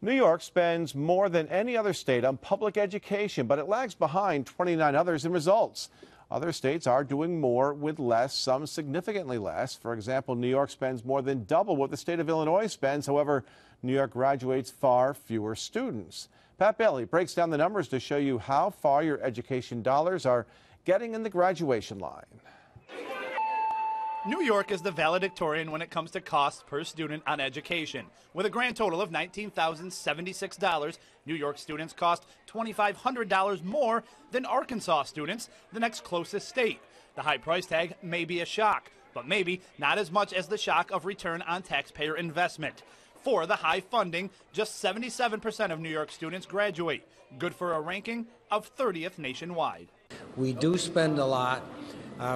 New York spends more than any other state on public education, but it lags behind 29 others in results. Other states are doing more with less, some significantly less. For example, New York spends more than double what the state of Illinois spends. However, New York graduates far fewer students. Pat Bailey breaks down the numbers to show you how far your education dollars are getting in the graduation line. New York is the valedictorian when it comes to costs per student on education. With a grand total of $19,076, New York students cost $2,500 more than Arkansas students, the next closest state. The high price tag may be a shock, but maybe not as much as the shock of return on taxpayer investment. For the high funding, just 77% of New York students graduate, good for a ranking of 30th nationwide. We do spend a lot.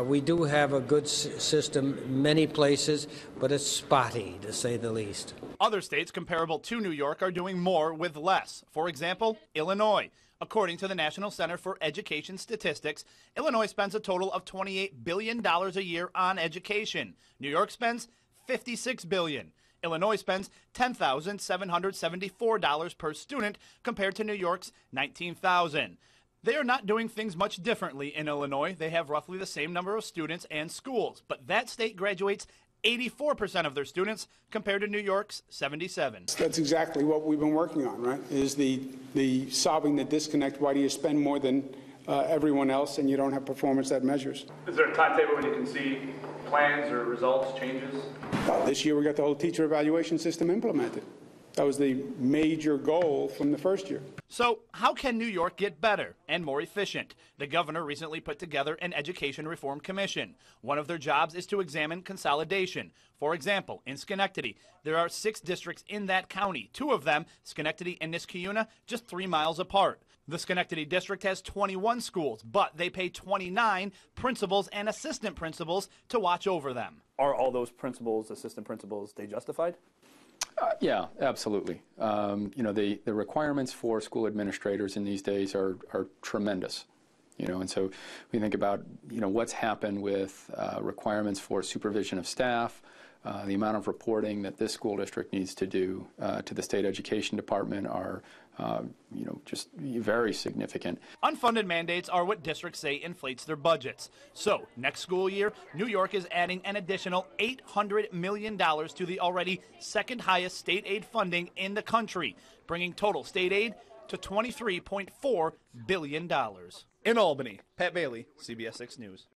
We do have a good system many places, but it's spotty, to say the least. Other states comparable to New York are doing more with less. For example, Illinois. According to the National Center for Education Statistics, Illinois spends a total of $28 billion a year on education. New York spends $56 billion. Illinois spends $10,774 per student compared to New York's $19,000. They are not doing things much differently in Illinois. They have roughly the same number of students and schools, but that state graduates 84% of their students compared to New York's 77%. That's exactly what we've been working on, right? Is the solving the disconnect. Why do you spend more than everyone else and you don't have performance that measures? Is there a timetable when you can see plans or results, changes? This year we got the whole teacher evaluation system implemented. That was the major goal from the first year. So how can New York get better and more efficient? The governor recently put together an education reform commission. One of their jobs is to examine consolidation. For example, in Schenectady, there are 6 districts in that county. 2 of them, Schenectady and Niskayuna, just 3 miles apart. The Schenectady District has 21 schools, but they pay 29 principals and assistant principals to watch over them. Are all those principals, assistant principals, they justified? Yeah, absolutely. The requirements for school administrators in these days are tremendous. And so we think about, what's happened with requirements for supervision of staff, the amount of reporting that this school district needs to do to the state education department are, just very significant. Unfunded mandates are what districts say inflates their budgets. So next school year, New York is adding an additional $800 million to the already second highest state aid funding in the country, bringing total state aid to $23.4 billion. In Albany, Pat Bailey, CBS 6 News.